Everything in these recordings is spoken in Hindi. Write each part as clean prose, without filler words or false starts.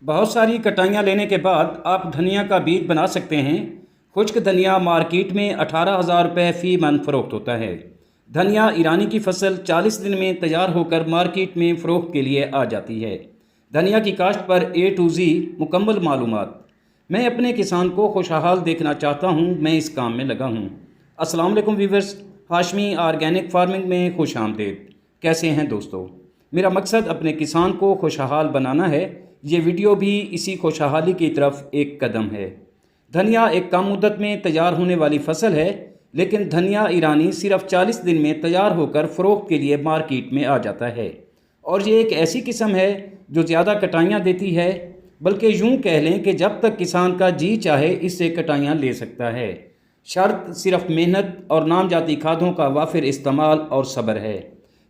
बहुत सारी कटाइयाँ लेने के बाद आप धनिया का बीज बना सकते हैं। खुश्क धनिया मार्केट में 18,000 रुपये फ़ी मन फ़रोख्त होता है। धनिया ईरानी की फसल 40 दिन में तैयार होकर मार्केट में फ़रोख्त के लिए आ जाती है। धनिया की काश्त पर A to Z मुकम्मल मालूमात। मैं अपने किसान को खुशहाल देखना चाहता हूँ, मैं इस काम में लगा हूँ। अस्सलाम वालेकुम व्यूअर्स, हाशमी ऑर्गेनिक फार्मिंग में खुश आमदीद। कैसे हैं दोस्तों? मेरा मकसद अपने किसान को खुशहाल बनाना है। ये वीडियो भी इसी खुशहाली की तरफ एक कदम है। धनिया एक कम मुद्दत में तैयार होने वाली फसल है, लेकिन धनिया ईरानी सिर्फ 40 दिन में तैयार होकर फ़रोख्त के लिए मार्केट में आ जाता है। और ये एक ऐसी किस्म है जो ज़्यादा कटाइयाँ देती है, बल्कि यूँ कह लें कि जब तक किसान का जी चाहे इससे कटाइयाँ ले सकता है। शर्त सिर्फ मेहनत और नामजाती खादों का वाफिर इस्तेमाल और सब्र है।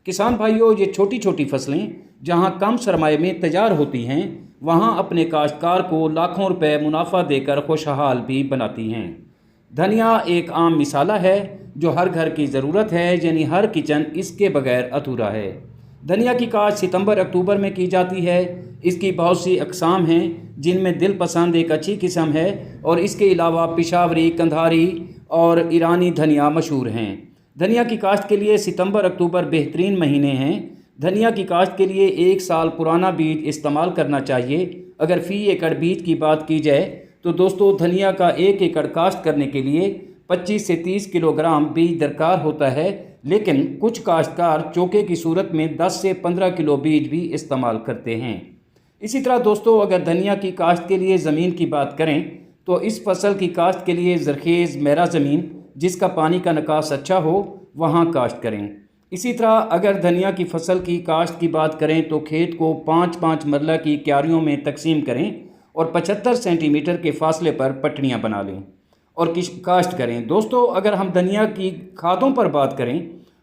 किसान भाइयों, ये छोटी छोटी फसलें जहाँ कम सरमाए में तैयार होती हैं, वहाँ अपने काश्तकार को लाखों रुपए मुनाफा देकर खुशहाल भी बनाती हैं। धनिया एक आम मिसाला है जो हर घर की ज़रूरत है, यानी हर किचन इसके बगैर अधूरा है। धनिया की काश्त सितंबर अक्टूबर में की जाती है। इसकी बहुत सी अक़साम हैं, जिनमें दिल पसंद एक अच्छी किस्म है, और इसके अलावा पिशावरी, कंधारी और ईरानी धनिया मशहूर हैं। धनिया की काश्त के लिए सितंबर अक्टूबर बेहतरीन महीने हैं। धनिया की काश्त के लिए 1 साल पुराना बीज इस्तेमाल करना चाहिए। अगर फ़ी एकड़ बीज की बात की जाए तो दोस्तों, धनिया का 1 एकड़ काश्त करने के लिए 25 से 30 किलोग्राम बीज दरकार होता है, लेकिन कुछ काश्तकार चोके की सूरत में 10 से 15 किलो बीज भी इस्तेमाल करते हैं। इसी तरह दोस्तों, अगर धनिया की काश्त के लिए ज़मीन की बात करें तो इस फसल की काश्त के लिए ज़रखेज़ मेरा ज़मीन जिसका पानी का निकास अच्छा हो, वहाँ काश्त करें। इसी तरह अगर धनिया की फसल की काश्त की बात करें तो खेत को 5-5 मरला की क्यारियों में तकसीम करें और 75 सेंटीमीटर के फासले पर पटड़ियाँ बना लें और काश्त करें। दोस्तों, अगर हम धनिया की खादों पर बात करें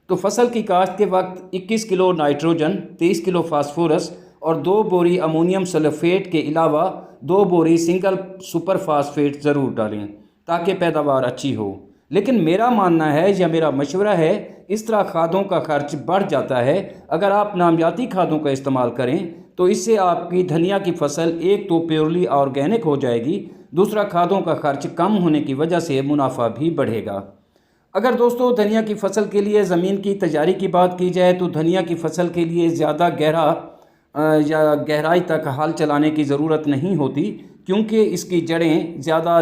तो फसल की काश्त के वक्त 21 किलो नाइट्रोजन, 23 किलो फास्फोरस और 2 बोरी अमोनियम सल्फेट के अलावा 2 बोरी सिंगल सुपर फास्फेट ज़रूर डालें ताकि पैदावार अच्छी हो। लेकिन मेरा मानना है या मेरा मशवरा है, इस तरह खादों का खर्च बढ़ जाता है। अगर आप नामजाती खादों का इस्तेमाल करें तो इससे आपकी धनिया की फसल एक तो प्योरली ऑर्गेनिक हो जाएगी, दूसरा खादों का खर्च कम होने की वजह से मुनाफा भी बढ़ेगा। अगर दोस्तों धनिया की फसल के लिए ज़मीन की तैयारी की बात की जाए तो धनिया की फसल के लिए ज़्यादा या गहराई तक हल चलाने की ज़रूरत नहीं होती, क्योंकि इसकी जड़ें ज़्यादा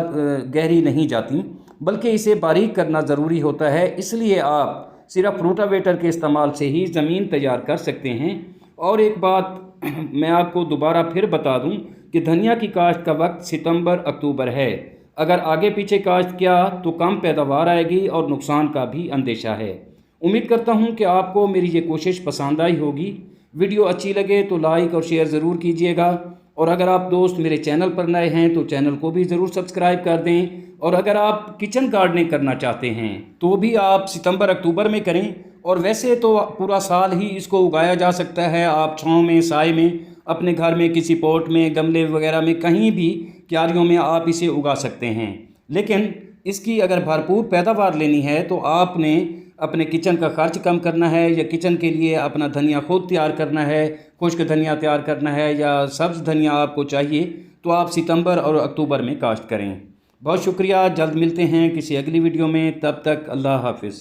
गहरी नहीं जाती, बल्कि इसे बारीक करना ज़रूरी होता है। इसलिए आप सिर्फ रोटावेटर के इस्तेमाल से ही ज़मीन तैयार कर सकते हैं। और एक बात मैं आपको दोबारा फिर बता दूं कि धनिया की काश्त का वक्त सितंबर अक्टूबर है। अगर आगे पीछे काश्त किया तो कम पैदावार आएगी और नुकसान का भी अंदेशा है। उम्मीद करता हूं कि आपको मेरी ये कोशिश पसंद आई होगी। वीडियो अच्छी लगे तो लाइक और शेयर ज़रूर कीजिएगा, और अगर आप दोस्त मेरे चैनल पर नए हैं तो चैनल को भी ज़रूर सब्सक्राइब कर दें। और अगर आप किचन गार्डनिंग करना चाहते हैं तो भी आप सितंबर अक्टूबर में करें, और वैसे तो पूरा साल ही इसको उगाया जा सकता है। आप छाँव में, साए में, अपने घर में किसी पॉट में, गमले वगैरह में, कहीं भी क्यारियों में आप इसे उगा सकते हैं। लेकिन इसकी अगर भरपूर पैदावार लेनी है तो आपने अपने किचन का खर्च कम करना है, या किचन के लिए अपना धनिया खुद तैयार करना है, खुश्क धनिया तैयार करना है, या सब्ज़ धनिया आपको चाहिए, तो आप सितंबर और अक्टूबर में काश्त करें। बहुत शुक्रिया। जल्द मिलते हैं किसी अगली वीडियो में, तब तक अल्लाह हाफिज़।